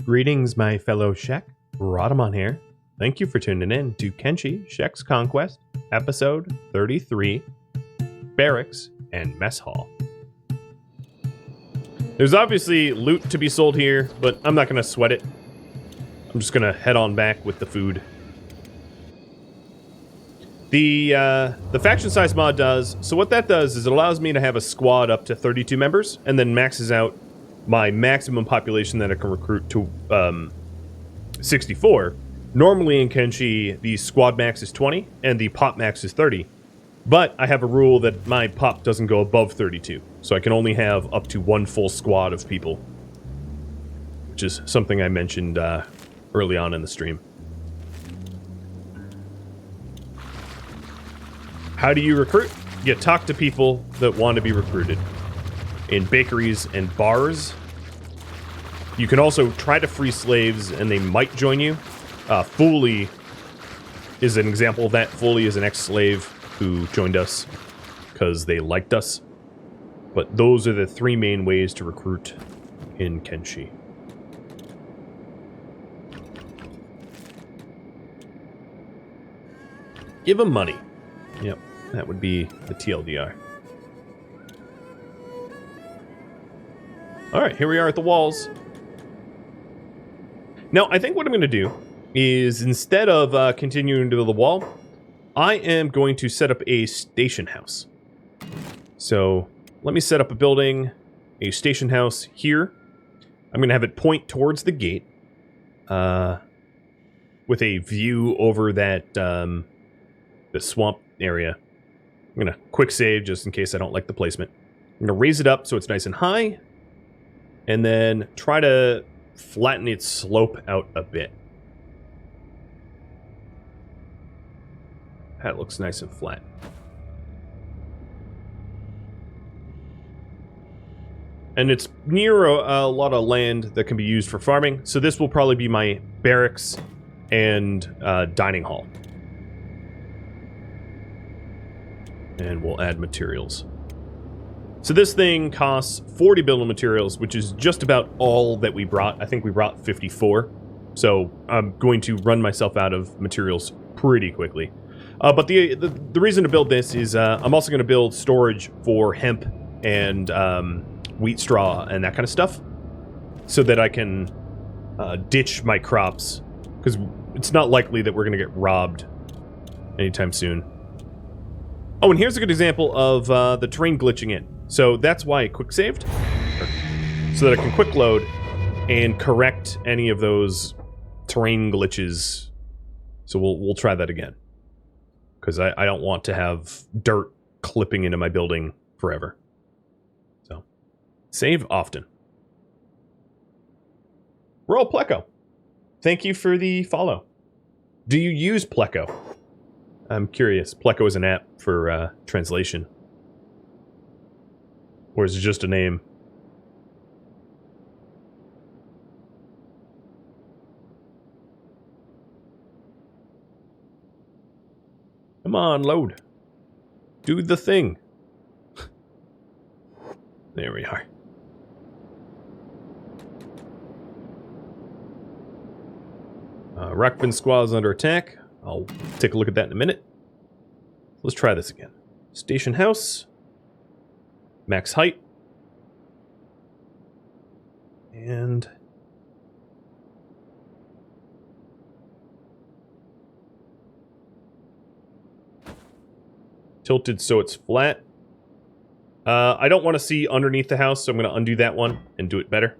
Greetings, my fellow Shek. Rhadamant here. Thank you for tuning in to Kenshi Shek's Conquest, episode 33, Barracks and Mess Hall. There's obviously loot to be sold here, but I'm not going to sweat it. I'm just going to head on back with the food. The faction size mod does, so what that does is it allows me to have a squad up to 32 members, and then maxes out my maximum population that I can recruit to 64. Normally in Kenshi, the squad max is 20, and the pop max is 30. But I have a rule that my pop doesn't go above 32, so I can only have up to one full squad of people. Which is something I mentioned early on in the stream. How do you recruit? You talk to people that want to be recruited. In bakeries and bars. You can also try to free slaves and they might join you. Foley is an example of that. Foley is an ex-slave who joined us because they liked us. But those are the three main ways to recruit in Kenshi. Give them money. Yep, that would be the TLDR. Alright, here we are at the walls. Now, I think what I'm going to do is, instead of continuing to the wall, I am going to set up a station house. So, let me set up a building, a station house here. I'm going to have it point towards the gate, with a view over that, the swamp area. I'm going to quick save just in case I don't like the placement. I'm going to raise it up so it's nice and high. And then try to flatten its slope out a bit. That looks nice and flat. And it's near a lot of land that can be used for farming. So this will probably be my barracks and dining hall. And we'll add materials. So this thing costs 40 building materials, which is just about all that we brought. I think we brought 54. So I'm going to run myself out of materials pretty quickly. But the reason to build this is I'm also going to build storage for hemp and wheat straw and that kind of stuff. So that I can ditch my crops. Because it's not likely that we're going to get robbed anytime soon. Oh, and here's a good example of the terrain glitching in. So that's why I quick saved, so that I can quick load and correct any of those terrain glitches. So we'll try that again, because I don't want to have dirt clipping into my building forever. So save often. Roll Pleco. Thank you for the follow. Do you use Pleco? I'm curious. Pleco is an app for translation. Or is it just a name? Come on, load. Do the thing. There we are. Rockfin Squad is under attack. I'll take a look at that in a minute. Let's try this again. Station house. Max height. And tilted so it's flat. I don't want to see underneath the house, so I'm going to undo that one and do it better.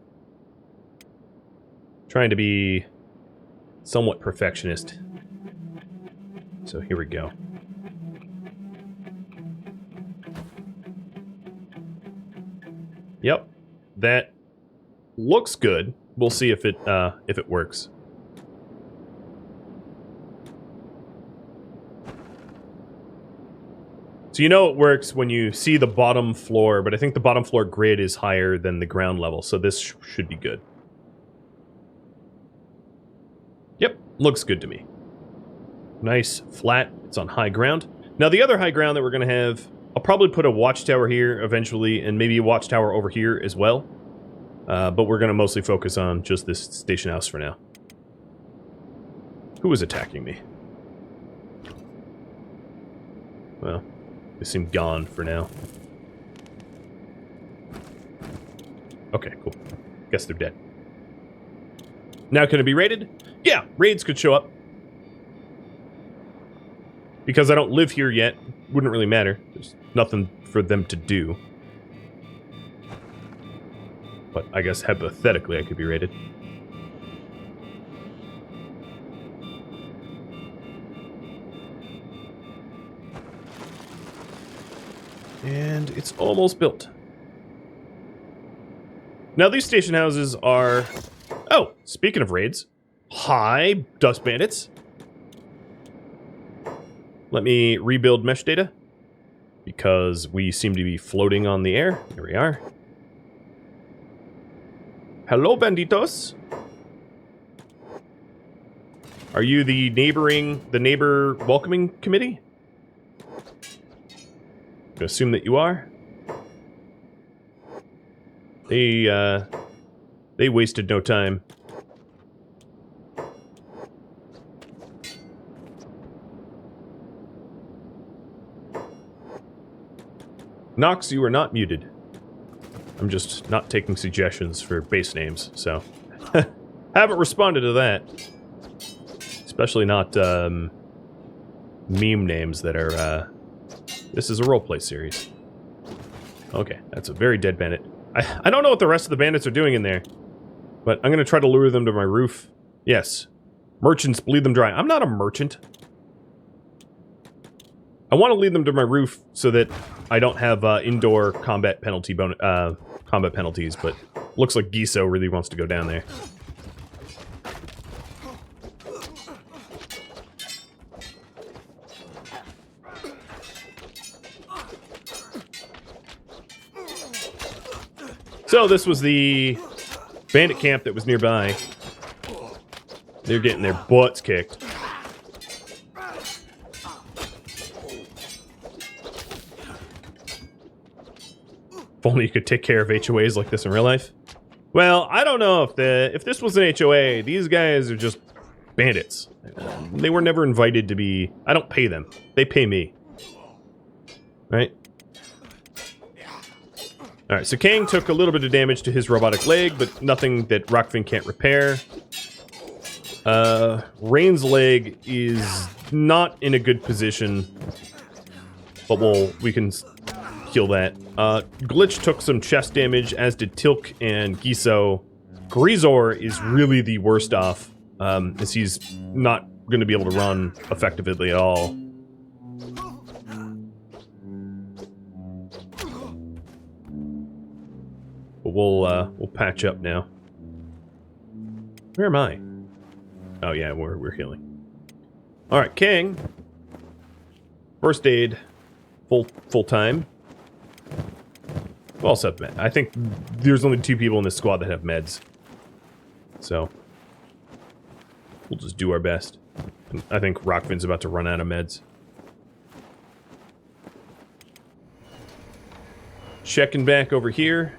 Trying to be somewhat perfectionist. So here we go. Yep, that looks good. We'll see if it works. So you know it works when you see the bottom floor, but I think the bottom floor grid is higher than the ground level, so this should be good. Yep, looks good to me. Nice, flat, it's on high ground. Now the other high ground that we're going to have, I'll probably put a watchtower here eventually, and maybe a watchtower over here as well. But we're going to mostly focus on just this station house for now. Who was attacking me? Well, they seem gone for now. Okay, cool. Guess they're dead. Now can it be raided? Yeah, raids could show up. Because I don't live here yet, wouldn't really matter. There's nothing for them to do. But I guess hypothetically I could be raided. And it's almost built. Now these station houses are... Oh, speaking of raids. Hi, dust bandits. Let me rebuild mesh data. Because we seem to be floating on the air. Here we are. Hello, banditos. Are you the neighbor welcoming committee? I assume that you are. They wasted no time. Nox, you are not muted. I'm just not taking suggestions for base names, so... Haven't responded to that. Especially not, meme names that are, This is a roleplay series. Okay, that's a very dead bandit. I don't know what the rest of the bandits are doing in there. But I'm going to try to lure them to my roof. Yes. Merchants, bleed them dry. I'm not a merchant. I want to lead them to my roof so that I don't have indoor combat penalties, but looks like Giso really wants to go down there. So this was the bandit camp that was nearby. They're getting their butts kicked. If only you could take care of HOAs like this in real life. Well, I don't know if this was an HOA. These guys are just bandits. They were never invited to be... I don't pay them. They pay me. Right? Alright, so Kang took a little bit of damage to his robotic leg, but nothing that Rockfin can't repair. Rain's leg is not in a good position, but we can kill that. Glitch took some chest damage, as did Tilk and Giso. Grizor is really the worst off, as he's not going to be able to run effectively at all. But we'll patch up now. Where am I? Oh yeah, we're healing. All right, King. First aid, full time. We also have med. I think there's only 2 people in this squad that have meds, so we'll just do our best. And I think Rockfin's about to run out of meds. Checking back over here.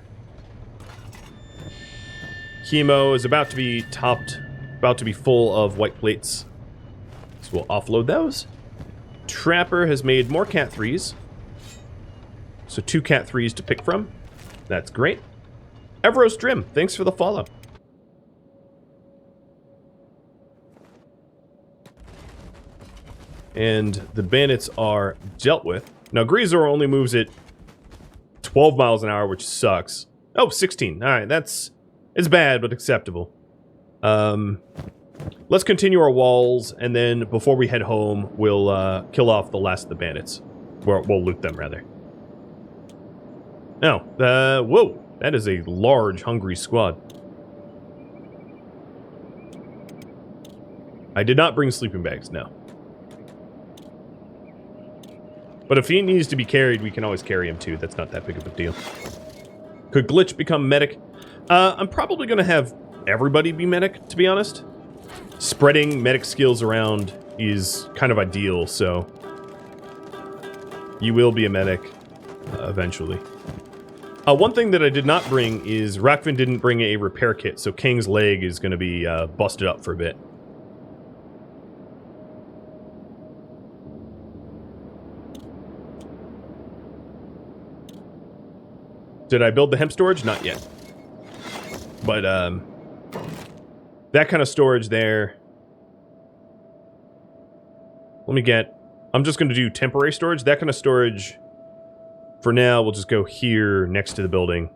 Chemo is about to be topped, about to be full of white plates. So we'll offload those. Trapper has made more Cat 3s. So 2 Cat 3s to pick from. That's great. Everos Drim, thanks for the follow. And the bandits are dealt with. Now Grizor only moves at 12 miles an hour, which sucks. Oh, 16. Alright, it's bad, but acceptable. Let's continue our walls, and then before we head home, we'll kill off the last of the bandits. We'll loot them, rather. Oh, whoa. That is a large, hungry squad. I did not bring sleeping bags, no. But if he needs to be carried, we can always carry him too. That's not that big of a deal. Could Glitch become medic? I'm probably going to have everybody be medic, to be honest. Spreading medic skills around is kind of ideal, so... You will be a medic, eventually. One thing that I did not bring is Rakvin didn't bring a repair kit, so King's leg is going to be busted up for a bit. Did I build the hemp storage? Not yet. But that kind of storage there. Let me get... I'm just going to do temporary storage. That kind of storage, for now, we'll just go here next to the building.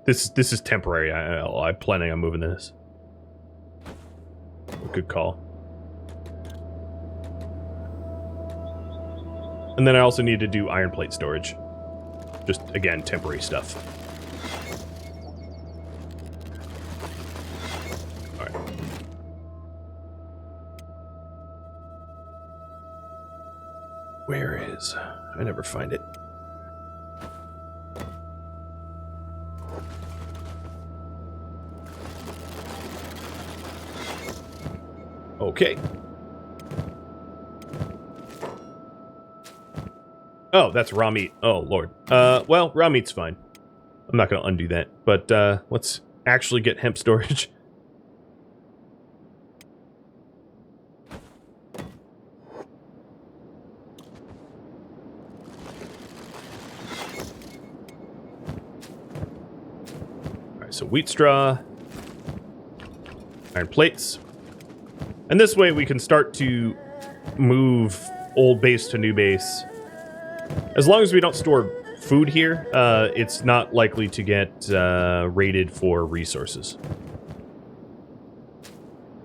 This is temporary. I'm planning on moving this. Good call. And then I also need to do iron plate storage. Just, again, temporary stuff. Alright. Where is... I never find it. Okay. Oh, that's raw meat. Oh, Lord. Well, raw meat's fine. I'm not going to undo that. But, let's actually get hemp storage. Alright, so wheat straw. Iron plates. And this way we can start to move old base to new base. As long as we don't store food here, it's not likely to get raided for resources.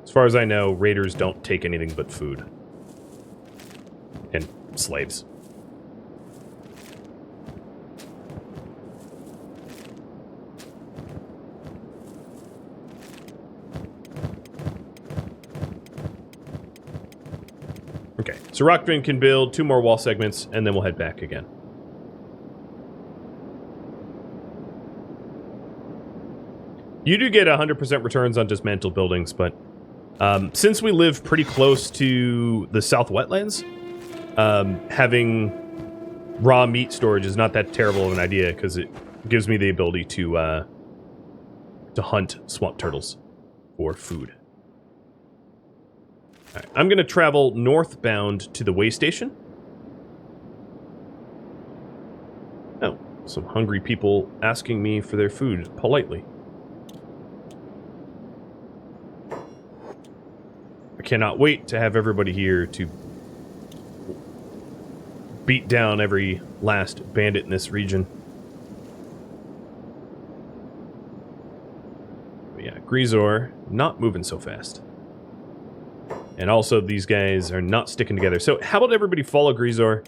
As far as I know, raiders don't take anything but food. And slaves. Okay, so Rockman can build 2 more wall segments, and then we'll head back again. You do get 100% returns on dismantled buildings, but since we live pretty close to the South Wetlands, having raw meat storage is not that terrible of an idea, because it gives me the ability to hunt swamp turtles for food. Right, I'm going to travel northbound to the way station. Oh, some hungry people asking me for their food politely. I cannot wait to have everybody here to beat down every last bandit in this region. But yeah, Grisor not moving so fast. And also, these guys are not sticking together. So, how about everybody follow Grisor?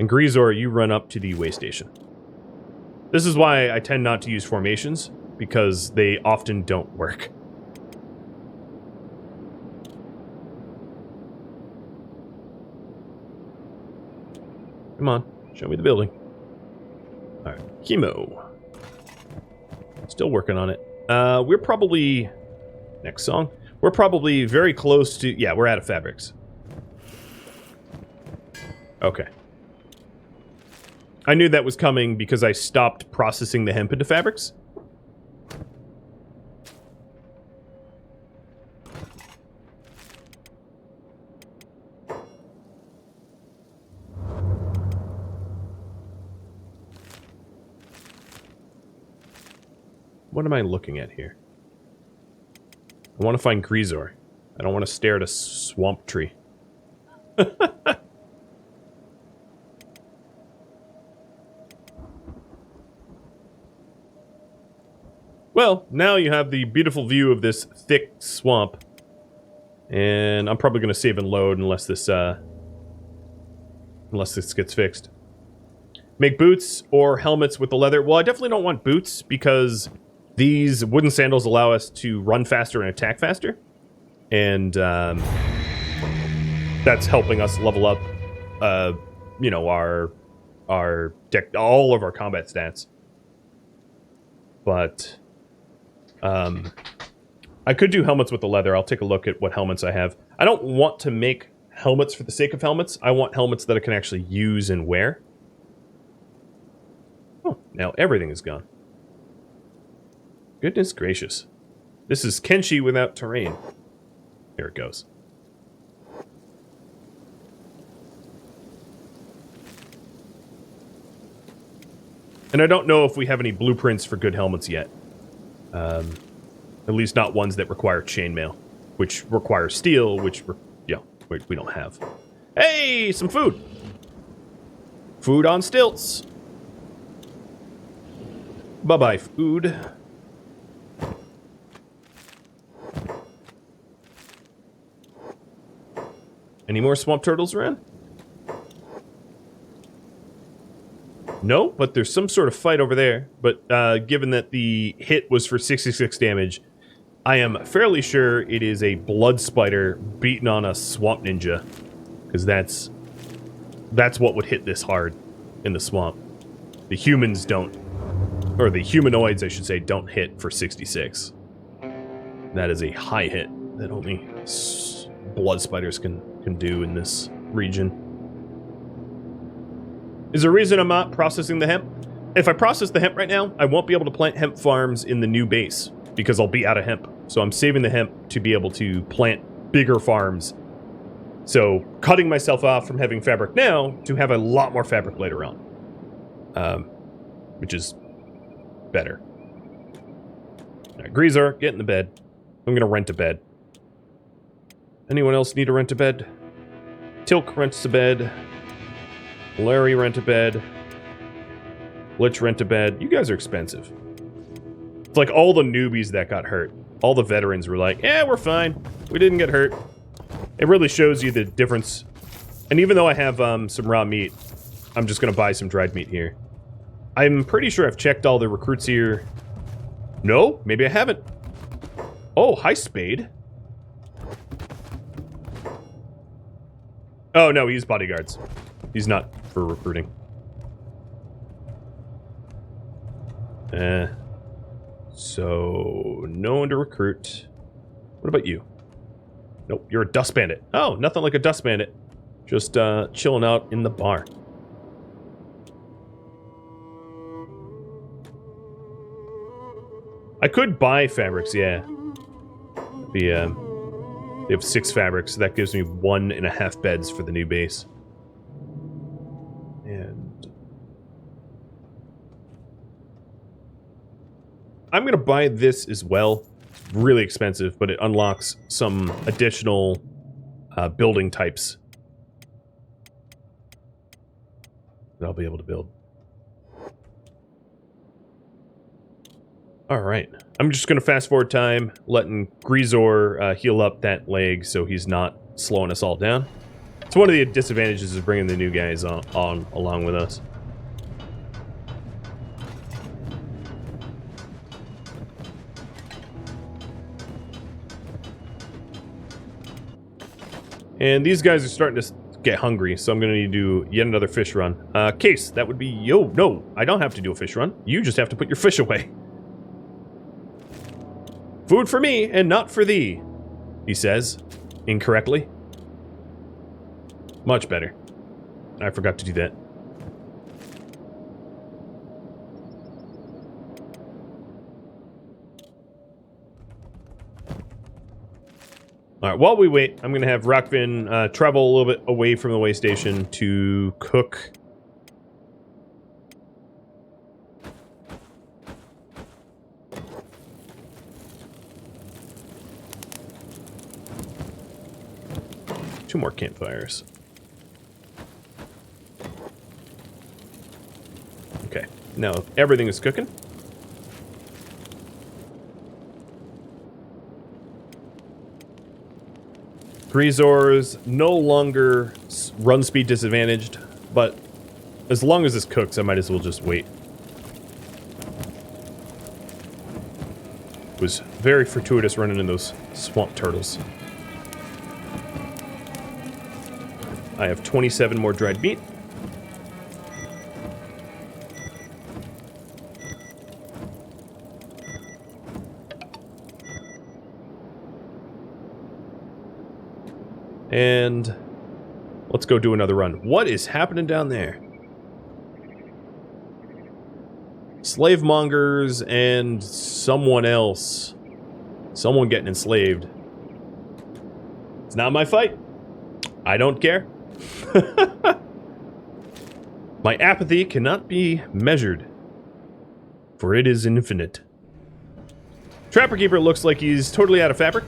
And Grisor, you run up to the way station. This is why I tend not to use formations, because they often don't work. Come on, show me the building. Alright, chemo. Still working on it. We're probably... Next song. We're probably very close to... Yeah, we're out of fabrics. Okay. I knew that was coming because I stopped processing the hemp into fabrics. What am I looking at here? I want to find Grisor. I don't want to stare at a swamp tree. Well, now you have the beautiful view of this thick swamp. And I'm probably going to save and load unless this gets fixed. Make boots or helmets with the leather. Well, I definitely don't want boots because these wooden sandals allow us to run faster and attack faster. And that's helping us level up, you know, our deck, all of our combat stats. But I could do helmets with the leather. I'll take a look at what helmets I have. I don't want to make helmets for the sake of helmets. I want helmets that I can actually use and wear. Oh, now everything is gone. Goodness gracious. This is Kenshi without terrain. Here it goes. And I don't know if we have any blueprints for good helmets yet. At least not ones that require chainmail, which require steel, which, we don't have. Hey, some food! Food on stilts. Bye-bye, food. Any more swamp turtles around? No, but there's some sort of fight over there. But given that the hit was for 66 damage, I am fairly sure it is a blood spider beating on a swamp ninja. Because that's what would hit this hard in the swamp. The humans don't, or the humanoids, I should say, don't hit for 66. That is a high hit that only blood spiders can do in this region. Is there a reason I'm not processing the hemp? If I process the hemp right now, I won't be able to plant hemp farms in the new base because I'll be out of hemp. So I'm saving the hemp to be able to plant bigger farms. So cutting myself off from having fabric now to have a lot more fabric later on. Which is better. All right, Greaser, get in the bed. I'm going to rent a bed. Anyone else need to rent a bed? Tilk rents a bed. Larry rent a bed. Lich rent a bed. You guys are expensive. It's like all the newbies that got hurt. All the veterans were like, yeah, we're fine. We didn't get hurt. It really shows you the difference. And even though I have some raw meat, I'm just going to buy some dried meat here. I'm pretty sure I've checked all the recruits here. No, maybe I haven't. Oh, hi, Spade. Oh, no, he's bodyguards. He's not for recruiting. So, no one to recruit. What about you? Nope, you're a dust bandit. Oh, nothing like a dust bandit. Just chilling out in the bar. I could buy fabrics, yeah. They have 6 fabrics, so that gives me 1.5 beds for the new base. And I'm gonna buy this as well. It's really expensive, but it unlocks some additional building types that I'll be able to build. Alright, I'm just going to fast forward time, letting Greaser heal up that leg so he's not slowing us all down. It's one of the disadvantages of bringing the new guys on along with us. And these guys are starting to get hungry, so I'm going to need to do yet another fish run. Case, that would be... no, I don't have to do a fish run. You just have to put your fish away. Food for me, and not for thee, he says, incorrectly. Much better. I forgot to do that. Alright, while we wait, I'm going to have Rockvin travel a little bit away from the way station to cook. Two more campfires. Okay, now everything is cooking. Greaser's no longer run speed disadvantaged, but as long as this cooks, I might as well just wait. It was very fortuitous running in those swamp turtles. I have 27 more dried meat. And let's go do another run. What is happening down there? slave mongers and someone else. Someone getting enslaved. It's not my fight. I don't care. My apathy cannot be measured, for it is infinite. Trapper Keeper looks like he's totally out of fabric,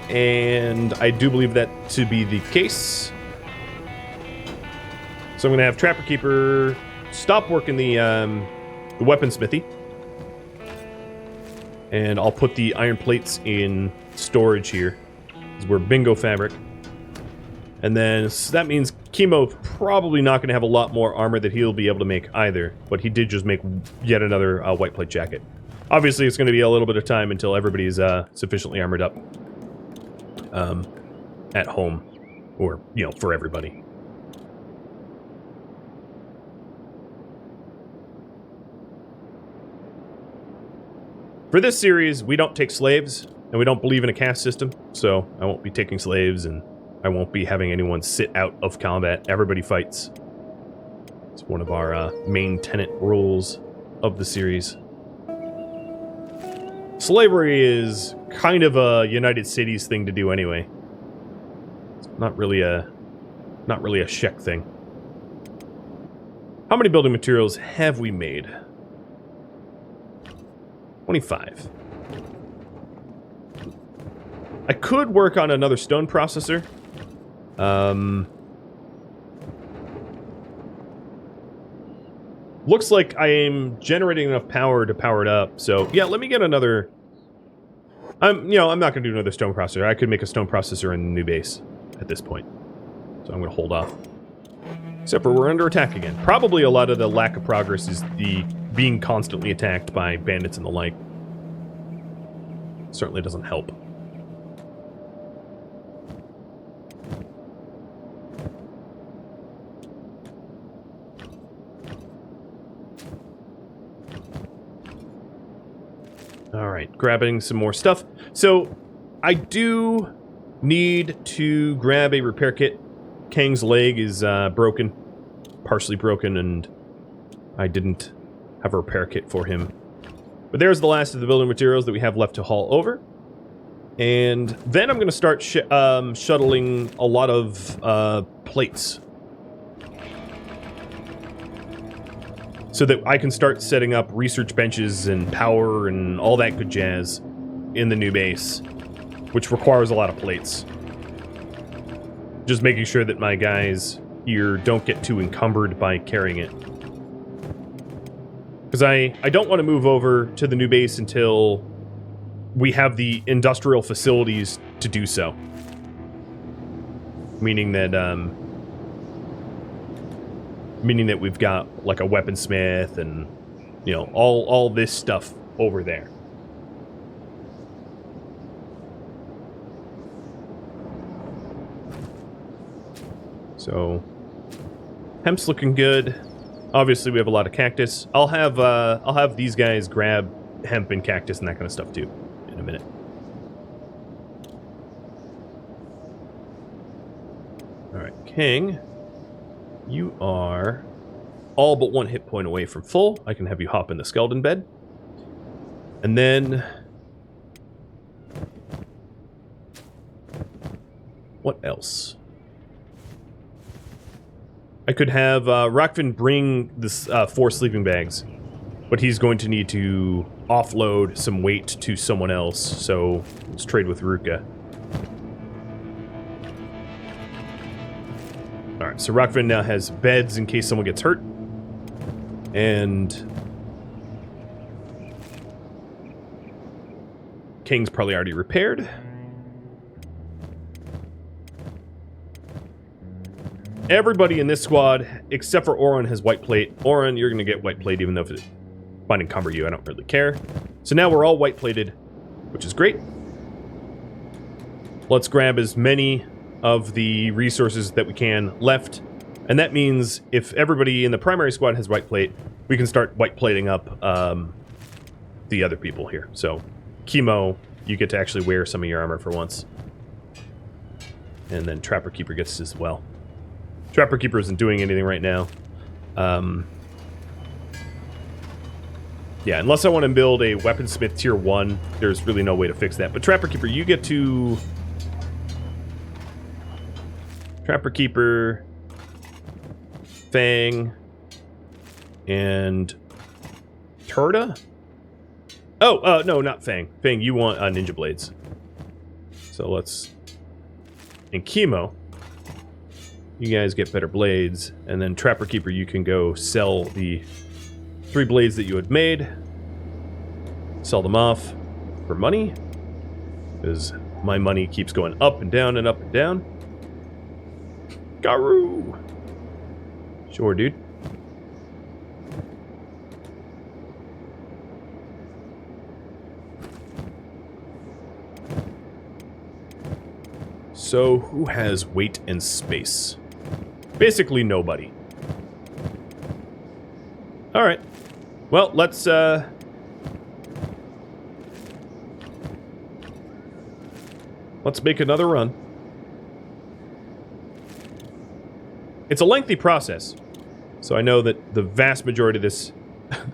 and I do believe that to be the case. So I'm going to have Trapper Keeper stop working the weaponsmithy, and I'll put the iron plates in storage here, because we're bingo fabric. And then so that means Chemo's probably not going to have a lot more armor that he'll be able to make either, but he did just make yet another white plate jacket. Obviously, it's going to be a little bit of time until everybody's sufficiently armored up at home, or, you know, for everybody. For this series, we don't take slaves, and we don't believe in a caste system, so I won't be taking slaves, and I won't be having anyone sit out of combat. Everybody fights. It's one of our main tenet rules of the series. Slavery is kind of a United Cities thing to do anyway. It's not really a Shek thing. How many building materials have we made? 25. I could work on another stone processor. Looks like I am generating enough power to power it up. So yeah, let me get another. I'm not going to do another stone processor. I could make a stone processor in the new base at this point. So I'm going to hold off. Except for we're under attack again. Probably a lot of the lack of progress is the being constantly attacked by bandits and the like. Certainly doesn't help. Alright, grabbing some more stuff. So, I do need to grab a repair kit. Kang's leg is broken. Partially broken, and I didn't have a repair kit for him. But there's the last of the building materials that we have left to haul over. And then I'm going to start shuttling a lot of plates. So that I can start setting up research benches and power and all that good jazz in the new base, which requires a lot of plates. Just making sure that my guys here don't get too encumbered by carrying it. Because I don't want to move over to the new base until we have the industrial facilities to do so. Meaning that we've got like a weaponsmith and, you know, all this stuff over there. So hemp's looking good. Obviously we have a lot of cactus. I'll have these guys grab hemp and cactus and that kind of stuff too in a minute. All right, King. You are all but one hit point away from full. I can have you hop in the skeleton bed. And then... what else? I could have Rockfin bring this 4 sleeping bags. But he's going to need to offload some weight to someone else. So let's trade with Ruka. Alright, so Rockfin now has beds in case someone gets hurt. And King's probably already repaired. Everybody in this squad, except for Oren, has white plate. Oren, you're going to get white plate even though if it might encumber you. I don't really care. So now we're all white plated, which is great. Let's grab as many of the resources that we can left. And that means if everybody in the primary squad has white plate, we can start white plating up the other people here. So, Chemo, you get to actually wear some of your armor for once. And then Trapper Keeper gets as well. Trapper Keeper isn't doing anything right now. Yeah, unless I want to build a weaponsmith tier 1, there's really no way to fix that. But Trapper Keeper, you get to... Trapper Keeper, Fang, and Tora? Oh, no, not Fang. Fang, you want Ninja Blades. So let's... And Chemo, you guys get better blades. And then Trapper Keeper, you can go sell the 3 blades that you had made. Sell them off for money. Because my money keeps going up and down and up and down. Garoo! Sure, dude. So, who has weight and space? Basically nobody. Alright. Well, let's make another run. It's a lengthy process, so I know that the vast majority of this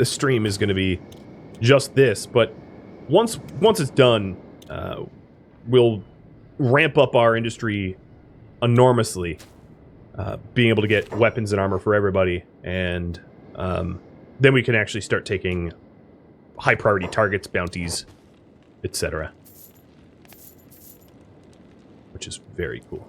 stream is going to be just this, but once it's done, we'll ramp up our industry enormously, being able to get weapons and armor for everybody, and then we can actually start taking high priority targets, bounties, etc. Which is very cool.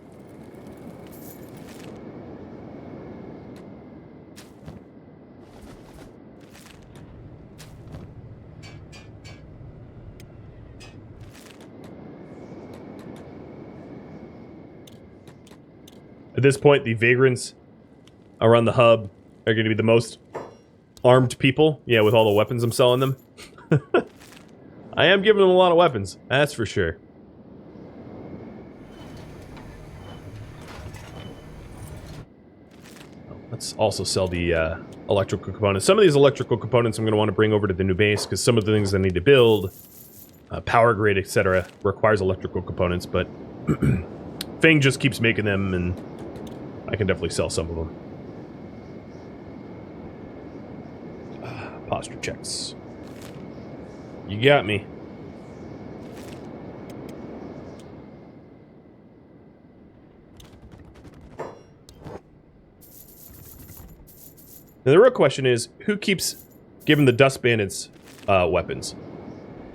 At this point, the vagrants around the hub are going to be the most armed people. Yeah, with all the weapons I'm selling them. I am giving them a lot of weapons, that's for sure. Let's also sell the electrical components. Some of these electrical components I'm going to want to bring over to the new base, because some of the things I need to build, power grid, etc., requires electrical components, but Fang just keeps making them, and I can definitely sell some of them. Posture checks. You got me. Now the real question is, who keeps giving the dust bandits weapons?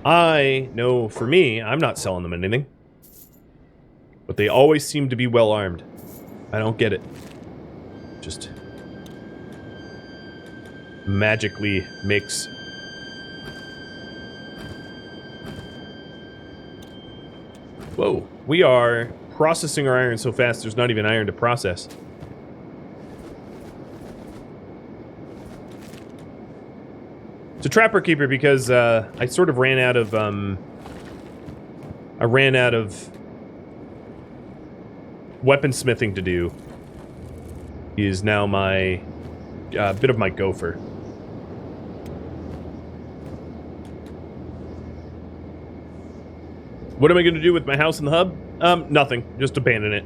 I know for me, I'm not selling them anything. But they always seem to be well armed. I don't get it. Just magically makes... Whoa, we are processing our iron so fast there's not even iron to process. It's a Trapper Keeper because I sort of ran out of weaponsmithing to do. He is now my bit of my gopher. What am I going to do with my house in the hub? Nothing. Just abandon it.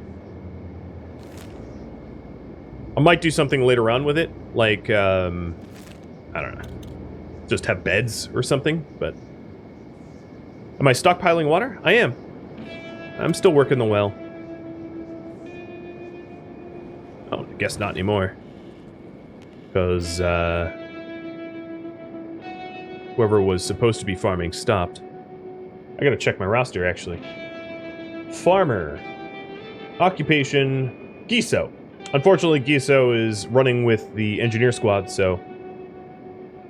I might do something later on with it, like I don't know, just have beds or something. But am I stockpiling water? I am. I'm still working the well. Oh, I guess not anymore. Because, whoever was supposed to be farming stopped. I gotta check my roster, actually. Farmer. Occupation. Giso. Unfortunately, Giso is running with the engineer squad, so...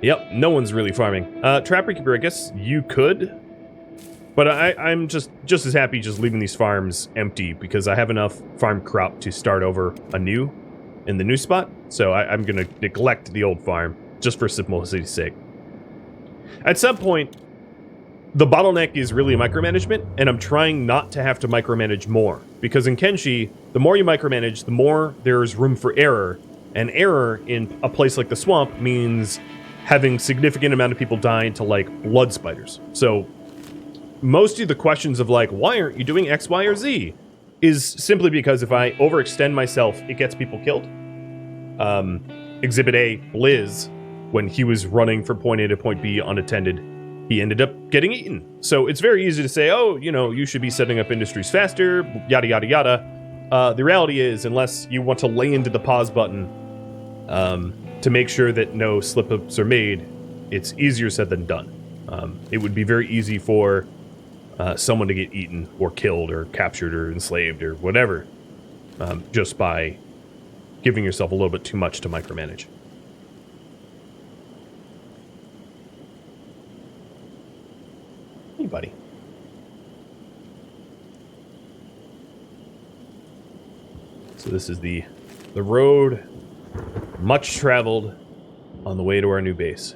Yep, no one's really farming. Trapper Keeper, I guess you could. But I'm just as happy just leaving these farms empty, because I have enough farm crop to start over anew in the new spot. So I'm going to neglect the old farm, just for simplicity's sake. At some point, the bottleneck is really micromanagement, and I'm trying not to have to micromanage more. Because in Kenshi, the more you micromanage, the more there's room for error. And error in a place like the swamp means having significant amount of people dying to, like, blood spiders. So most of the questions of, like, why aren't you doing X, Y, or Z? Is simply because if I overextend myself, it gets people killed. Exhibit A, Blizz. when he was running from point A to point B unattended, he ended up getting eaten. So it's very easy to say, oh, you know, you should be setting up industries faster, yada, yada, yada. The reality is, unless you want to lay into the pause button to make sure that no slip-ups are made, it's easier said than done. It would be very easy for someone to get eaten or killed or captured or enslaved or whatever just by giving yourself a little bit too much to micromanage. Hey, buddy. So this is the road much traveled on the way to our new base.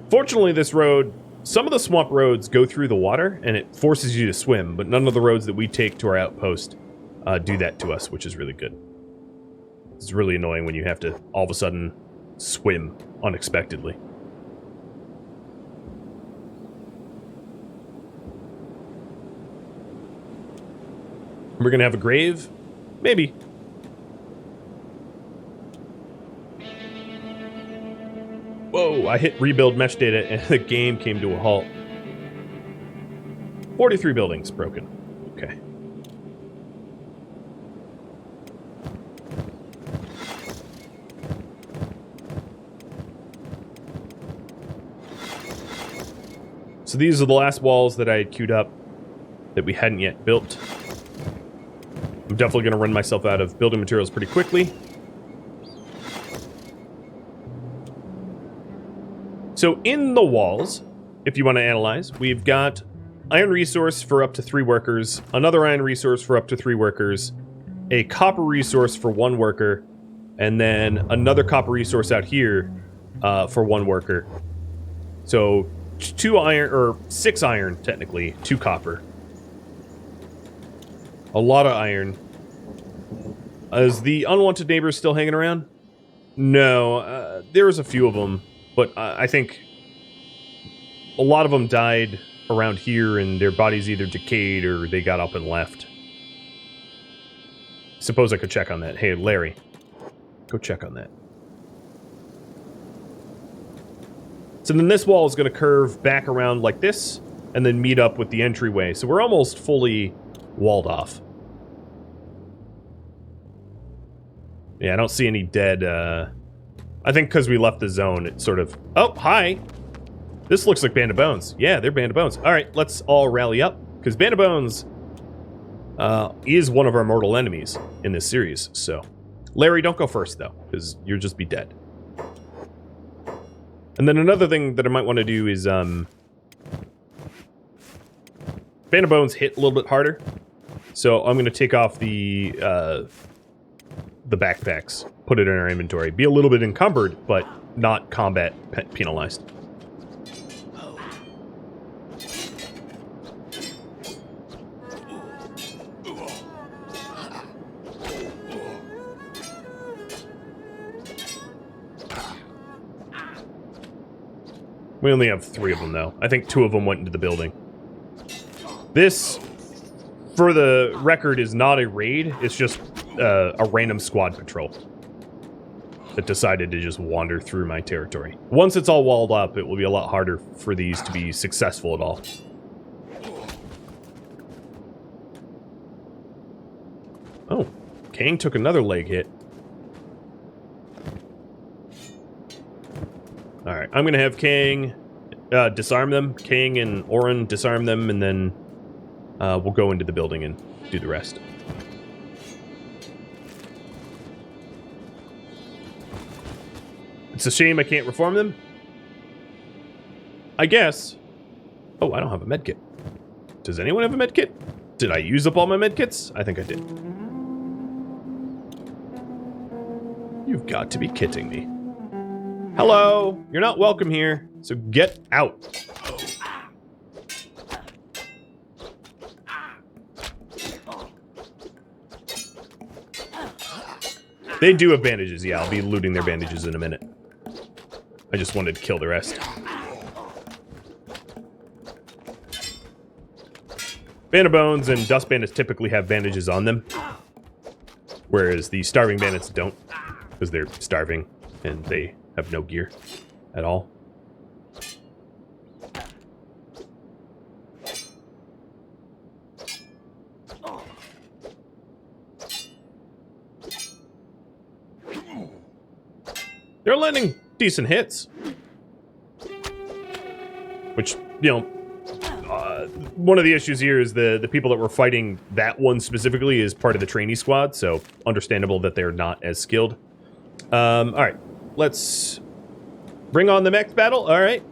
Fortunately, this road, some of the swamp roads go through the water and it forces you to swim, but none of the roads that we take to our outpost do that to us, which is really good. It's really annoying when you have to all of a sudden swim unexpectedly. We're gonna have a grave? Maybe. Whoa, I hit rebuild mesh data and the game came to a halt. 43 buildings broken. Okay. So these are the last walls that I had queued up that we hadn't yet built. I'm definitely going to run myself out of building materials pretty quickly. So in the walls, if you want to analyze, we've got iron resource for up to 3 workers, another iron resource for up to 3 workers, a copper resource for 1 worker, and then another copper resource out here for 1 worker. So 2 iron, or 6 iron technically, 2 copper. A lot of iron. Is the unwanted neighbors still hanging around? No, there was a few of them, but I think a lot of them died around here and their bodies either decayed or they got up and left. Suppose I could check on that. Hey, Larry, go check on that. So then this wall is going to curve back around like this and then meet up with the entryway. So we're almost fully walled off. Yeah, I don't see any dead, I think because we left the zone, it's sort of... Oh, hi! This looks like Band of Bones. Yeah, they're Band of Bones. Alright, let's all rally up, because Band of Bones is one of our mortal enemies in this series, so... Larry, don't go first, though, because you'll just be dead. And then another thing that I might want to do is, Band of Bones hit a little bit harder, so I'm going to take off the backpacks, put it in our inventory. Be a little bit encumbered, but not combat penalized. We only have 3 of them, though. I think 2 of them went into the building. This, for the record, is not a raid. It's just a random squad patrol that decided to just wander through my territory. Once it's all walled up, it will be a lot harder for these to be successful at all. Oh, King took another leg hit. Alright, I'm gonna have King disarm them. King and Oren disarm them, and then we'll go into the building and do the rest. It's a shame I can't reform them. I guess. Oh, I don't have a medkit. Does anyone have a medkit? Did I use up all my medkits? I think I did. You've got to be kidding me. Hello, you're not welcome here, so get out. They do have bandages, yeah, I'll be looting their bandages in a minute. I just wanted to kill the rest. Band of Bones and Dust Bandits typically have bandages on them, whereas the Starving Bandits don't, because they're starving, and they have no gear at all. They're landing decent hits. Which, you know, one of the issues here is the people that were fighting that one specifically is part of the trainee squad, so understandable that they're not as skilled. Alright, let's bring on the next battle. Alright,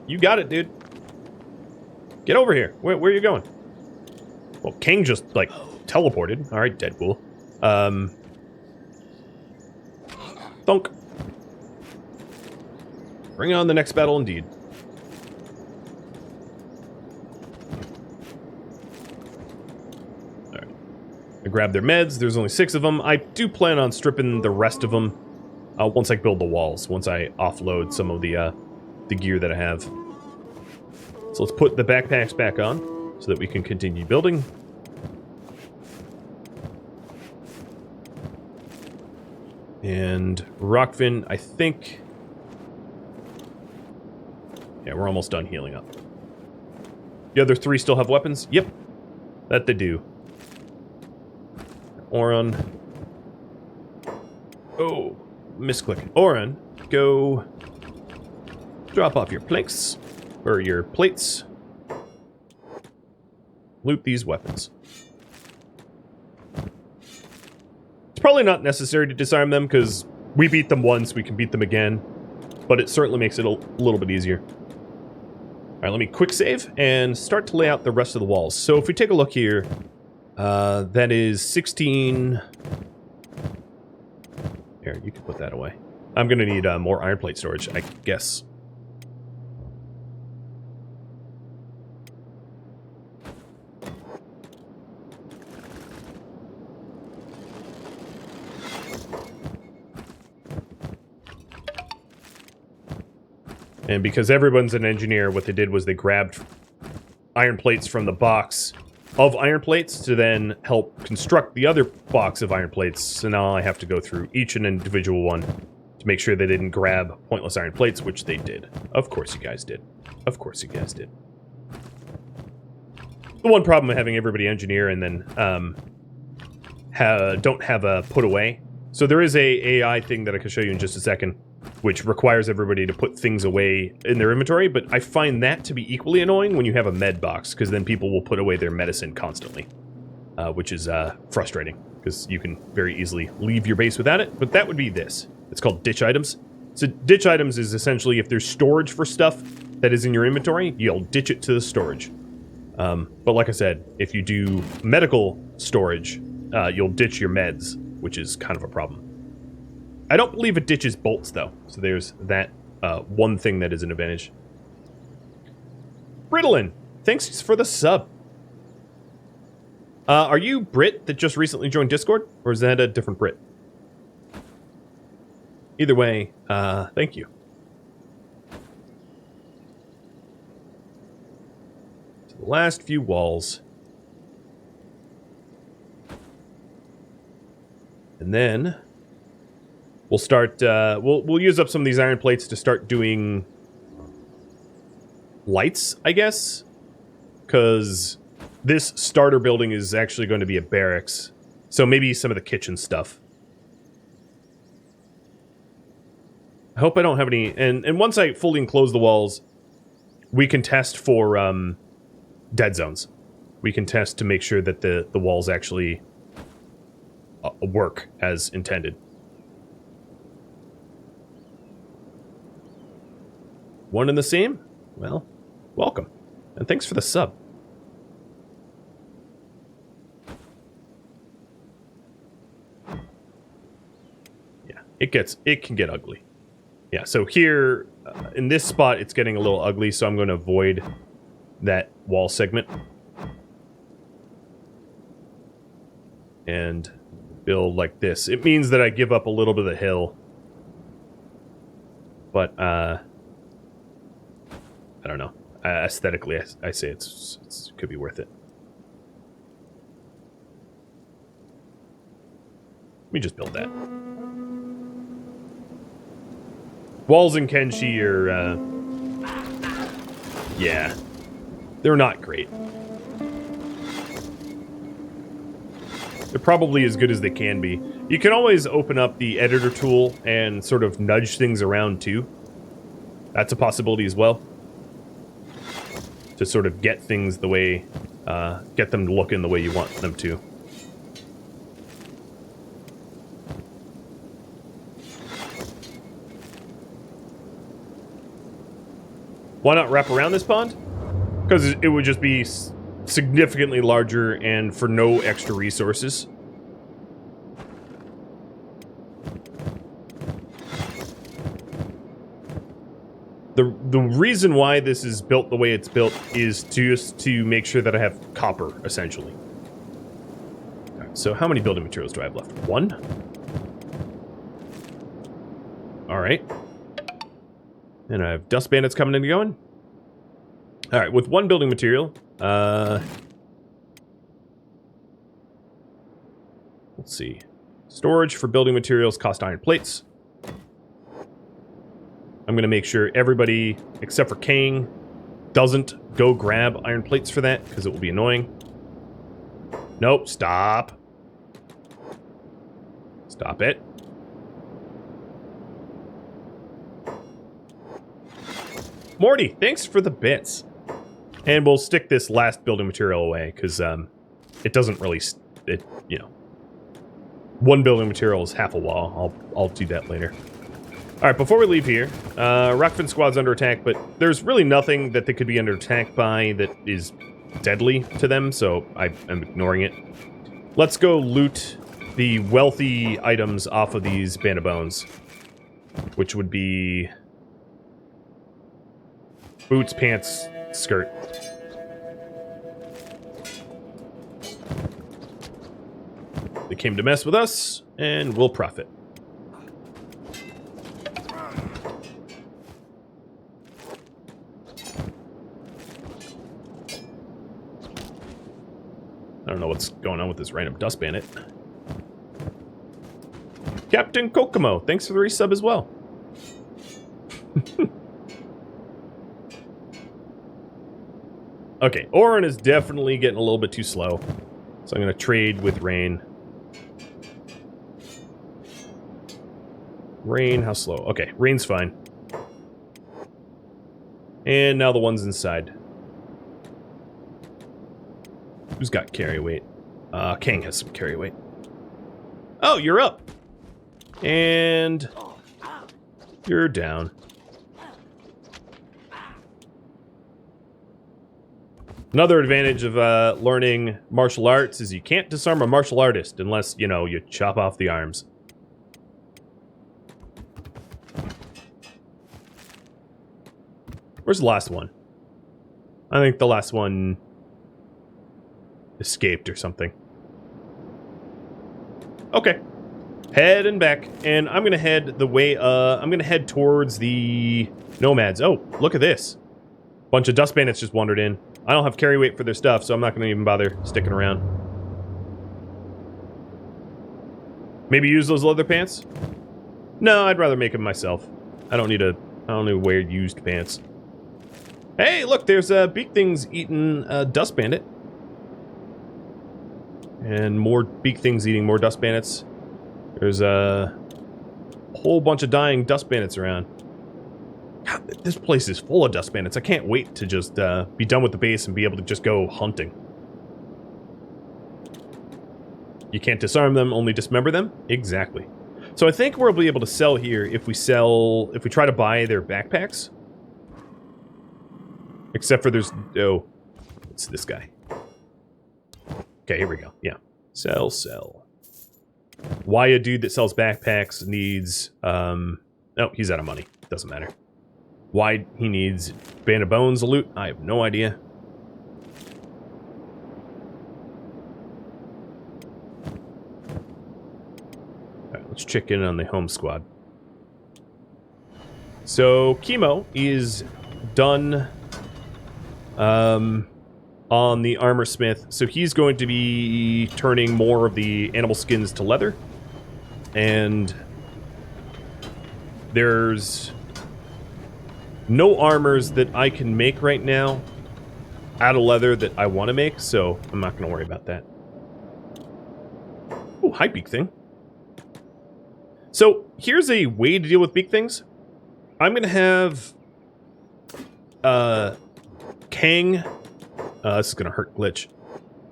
you got it, dude. Get over here. Where are you going? Well, King just, like, teleported. Alright, Deadpool. Thunk. Bring on the next battle indeed. Alright. I grab their meds. There's only 6 of them. I do plan on stripping the rest of them once I build the walls. Once I offload some of the gear that I have. So let's put the backpacks back on so that we can continue building. And Rockfin, I think... Yeah, we're almost done healing up. The other 3 still have weapons? Yep. That they do. Oran. Oh, misclick. Oran, go drop off your planks. Or your plates. Loot these weapons. It's probably not necessary to disarm them, because we beat them once, we can beat them again. But it certainly makes it a little bit easier. Alright, let me quick save and start to lay out the rest of the walls. So if we take a look here, that is 16... Here, you can put that away. I'm going to need more iron plate storage, I guess. And because everyone's an engineer, what they did was they grabbed iron plates from the box of iron plates to then help construct the other box of iron plates. So now I have to go through each and individual one to make sure they didn't grab pointless iron plates, which they did. Of course you guys did. Of course you guys did. The one problem with having everybody engineer and then don't have a put away. So there is a AI thing that I can show you in just a second, which requires everybody to put things away in their inventory, but I find that to be equally annoying when you have a med box, because then people will put away their medicine constantly, which is frustrating, because you can very easily leave your base without it, but that would be this. It's called ditch items. So ditch items is essentially if there's storage for stuff that is in your inventory, you'll ditch it to the storage. But like I said, if you do medical storage, you'll ditch your meds, which is kind of a problem. I don't believe it ditches bolts, though. So there's that one thing that is an advantage. Brittlin, thanks for the sub. Are you Brit that just recently joined Discord? Or is that a different Brit? Either way, thank you. So the last few walls. And then... we'll start, we'll use up some of these iron plates to start doing lights, I guess. Because this starter building is actually going to be a barracks. So maybe some of the kitchen stuff. I hope I don't have any... And once I fully enclose the walls, we can test for dead zones. We can test to make sure that the walls actually work as intended. One and the same? Well, welcome. And thanks for the sub. Yeah, it can get ugly. Yeah, so here, in this spot, it's getting a little ugly, so I'm going to avoid that wall segment. And build like this. It means that I give up a little bit of the hill. But, I don't know. Aesthetically, I say it could be worth it. Let me just build that. Walls in Kenshi are, yeah, they're not great. They're probably as good as they can be. You can always open up the editor tool and sort of nudge things around too. That's a possibility as well. To sort of get things the way, get them to look in the way you want them to. Why not wrap around this pond? Because it would just be significantly larger and for no extra resources. The reason why this is built the way it's built is just to make sure that I have copper, essentially. Right, so how many building materials do I have left? 1? Alright. And I have dust bandits coming and going. Alright, with 1 building material, let's see. Storage for building materials cost iron plates. I'm going to make sure everybody, except for King, doesn't go grab iron plates for that, because it will be annoying. Nope, stop. Stop it. Morty, thanks for the bits. And we'll stick this last building material away, because it doesn't really, you know. 1 building material is half a wall. I'll do that later. Alright, before we leave here, Rockfin Squad's under attack, but there's really nothing that they could be under attack by that is deadly to them, so I'm ignoring it. Let's go loot the wealthy items off of these Band of Bones, which would be boots, pants, skirt. They came to mess with us, and we'll profit. I don't know what's going on with this random dust bandit. Captain Kokomo, thanks for the resub as well. Okay, Orin is definitely getting a little bit too slow. So I'm going to trade with Rain. Rain, how slow? Okay, Rain's fine. And now the one's inside. Who's got carry weight? King has some carry weight. Oh, you're up. And you're down. Another advantage of learning martial arts is you can't disarm a martial artist unless, you know, you chop off the arms. Where's the last one? I think the last one escaped or something. Okay. Heading back, and I'm gonna head the way, I'm gonna head towards the nomads. Oh, look at this. Bunch of dust bandits just wandered in. I don't have carry weight for their stuff, so I'm not gonna even bother sticking around. Maybe use those leather pants? No, I'd rather make them myself. I don't need to wear used pants. Hey, look, there's Beak Things eating Dust Bandit. And more Beak Things eating more Dust Bandits. There's a whole bunch of dying Dust Bandits around. God, this place is full of Dust Bandits. I can't wait to just be done with the base and be able to just go hunting. You can't disarm them, only dismember them? Exactly. So I think we'll be able to sell here if we try to buy their backpacks. Except for there's, oh, it's this guy. Okay, here we go. Yeah. Sell. Why a dude that sells backpacks needs, oh, he's out of money. Doesn't matter. Why he needs Band of Bones loot, I have no idea. Alright, let's check in on the home squad. So, Chemo is done on the armor smith, so he's going to be turning more of the animal skins to leather. And there's no armors that I can make right now out of leather that I want to make, so I'm not going to worry about that. Oh, hi, Beak Thing. So, here's a way to deal with Beak Things. I'm going to have... Kang... this is going to hurt Glitch.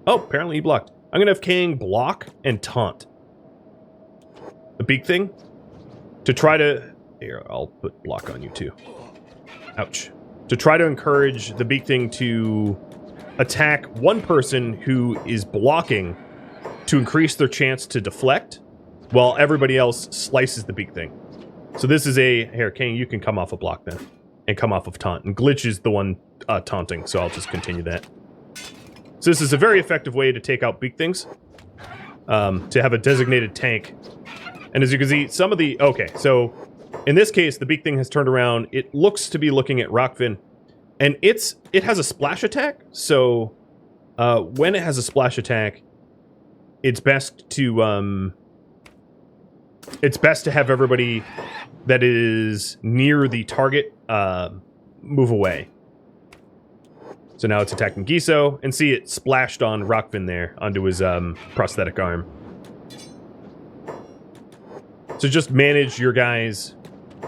Oh, apparently he blocked. I'm going to have Kang block and taunt the Beak Thing to try to... Here, I'll put block on you too. Ouch. To try to encourage the Beak Thing to attack one person who is blocking to increase their chance to deflect, while everybody else slices the Beak Thing. So this is a... Here, Kang, you can come off a block then. And come off of taunt. And Glitch is the one taunting, so I'll just continue that. So this is a very effective way to take out Beak Things. To have a designated tank. And as you can see, some of the... Okay, so... In this case, the Beak Thing has turned around. It looks to be looking at Rockfin. And it has a splash attack, so... when it has a splash attack, it's best to... It's best to have everybody that is near the target move away. So now it's attacking Giso, and see it splashed on Rockfin there, onto his prosthetic arm. So just manage your guys.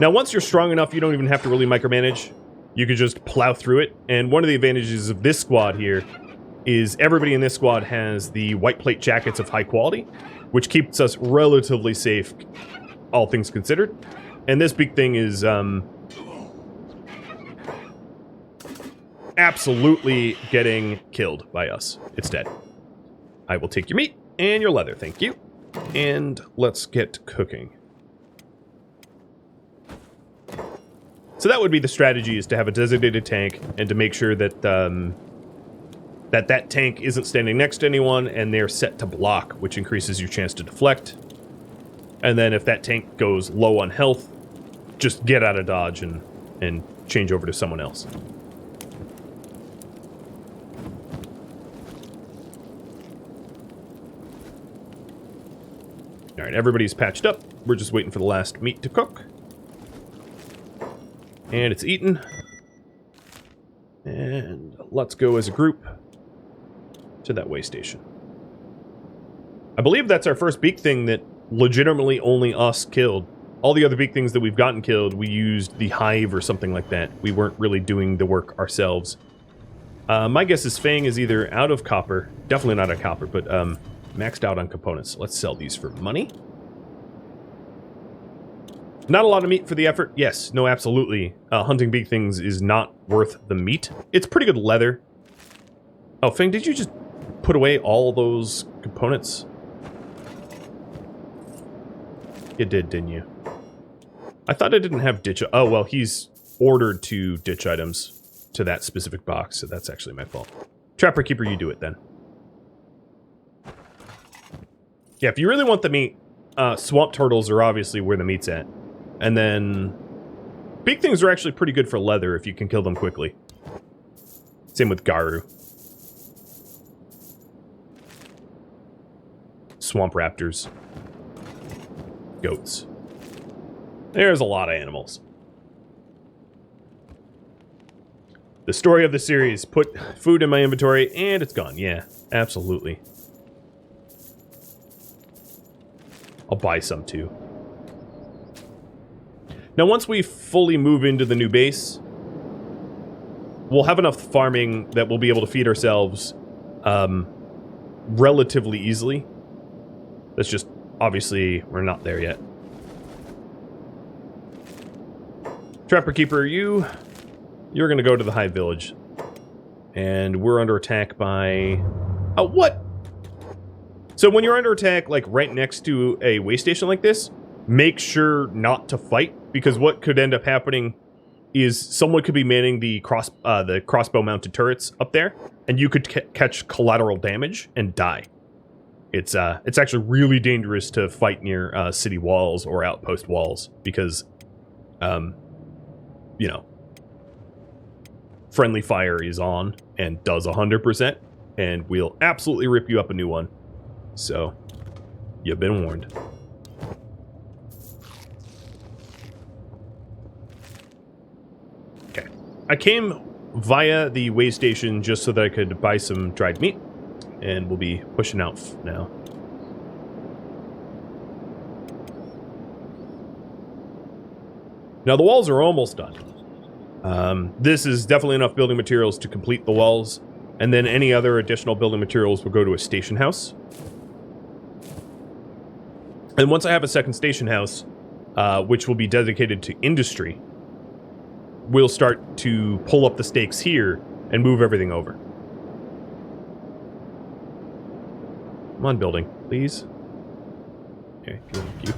Now once you're strong enough, you don't even have to really micromanage. You can just plow through it, and one of the advantages of this squad here is everybody in this squad has the white plate jackets of high quality, which keeps us relatively safe, all things considered. And this Beak Thing is absolutely getting killed by us. It's dead. I will take your meat and your leather, thank you. And let's get cooking. So that would be the strategy, is to have a designated tank and to make sure that that tank isn't standing next to anyone and they're set to block, which increases your chance to deflect. And then if that tank goes low on health, just get out of dodge and change over to someone else. Alright, everybody's patched up. We're just waiting for the last meat to cook. And it's eaten. And let's go as a group to that way station. I believe that's our first Beak Thing that legitimately only us killed. All the other Beak Things that we've gotten killed, we used the hive or something like that. We weren't really doing the work ourselves. My guess is Fang is either out of copper, definitely not out of copper, but maxed out on components. Let's sell these for money. Not a lot of meat for the effort. Yes, no, absolutely. Hunting Beak Things is not worth the meat. It's pretty good leather. Oh, Fang, did you just put away all those components? You did, didn't you? I thought I didn't have ditch... Oh, well, he's ordered to ditch items to that specific box, so that's actually my fault. Trapper Keeper, you do it then. Yeah, if you really want the meat, swamp turtles are obviously where the meat's at. And then... Beak Things are actually pretty good for leather if you can kill them quickly. Same with Garu. Swamp raptors. Goats. There's a lot of animals. The story of the series, put food in my inventory and it's gone. Yeah, absolutely. I'll buy some too. Now once we fully move into the new base, we'll have enough farming that we'll be able to feed ourselves relatively easily. That's just, obviously, we're not there yet. Trapper Keeper, you're going to go to the Hive Village. And we're under attack by... Oh, what? So when you're under attack, like, right next to a way station like this, make sure not to fight, because what could end up happening is someone could be manning the crossbow-mounted turrets up there, and you could catch collateral damage and die. It's actually really dangerous to fight near city walls or outpost walls, because, you know, friendly fire is on and does 100%, and we'll absolutely rip you up a new one. So, you've been warned. Okay. I came via the way station just so that I could buy some dried meat, and we'll be pushing out now. Now the walls are almost done. This is definitely enough building materials to complete the walls, and then any other additional building materials will go to a station house. And once I have a second station house, which will be dedicated to industry, we'll start to pull up the stakes here and move everything over. Come on, building, please. Okay, thank you.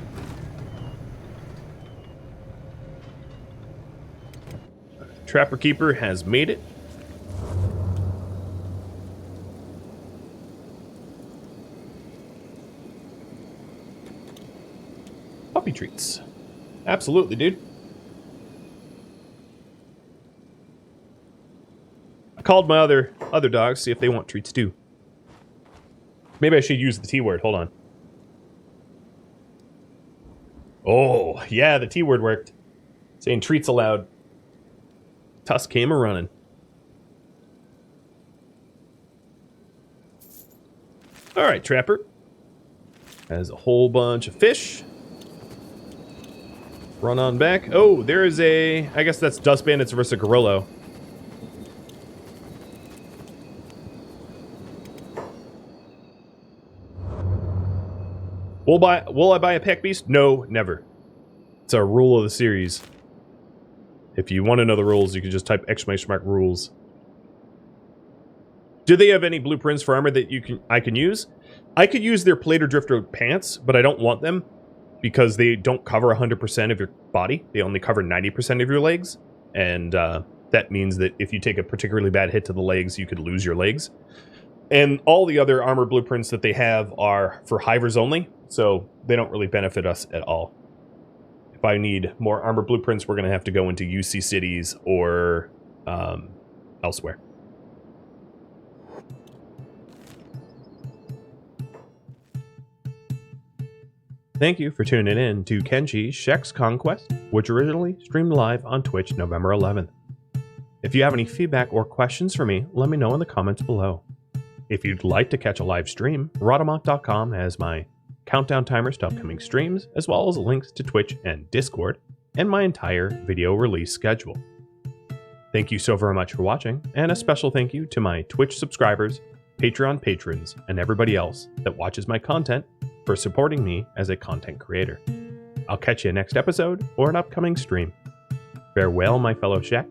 Trapper Keeper has made it. Puppy treats. Absolutely, dude. I called my other dogs, see if they want treats too. Maybe I should use the T word. Hold on. Oh, yeah, the T word worked. Saying treats allowed. Tusk came a-running. Alright, Trapper. Has a whole bunch of fish. Run on back. Oh, there is a... I guess that's Dust Bandits versus Gorilla. Will I buy a pack beast? No, never. It's a rule of the series. If you want to know the rules, you can just type !rules. Do they have any blueprints for armor that I can use? I could use their Plater Drifter pants, but I don't want them because they don't cover 100% of your body. They only cover 90% of your legs, and that means that if you take a particularly bad hit to the legs, you could lose your legs. And all the other armor blueprints that they have are for hivers only, so they don't really benefit us at all. If I need more armor blueprints, we're going to have to go into UC cities or elsewhere. Thank you for tuning in to Kenshi Shek's Conquest, which originally streamed live on Twitch November 11th. If you have any feedback or questions for me, let me know in the comments below. If you'd like to catch a live stream, Rhadamant.com has my countdown timers to upcoming streams, as well as links to Twitch and Discord, and my entire video release schedule. Thank you so very much for watching, and a special thank you to my Twitch subscribers, Patreon patrons, and everybody else that watches my content for supporting me as a content creator. I'll catch you next episode or an upcoming stream. Farewell, my fellow Shek,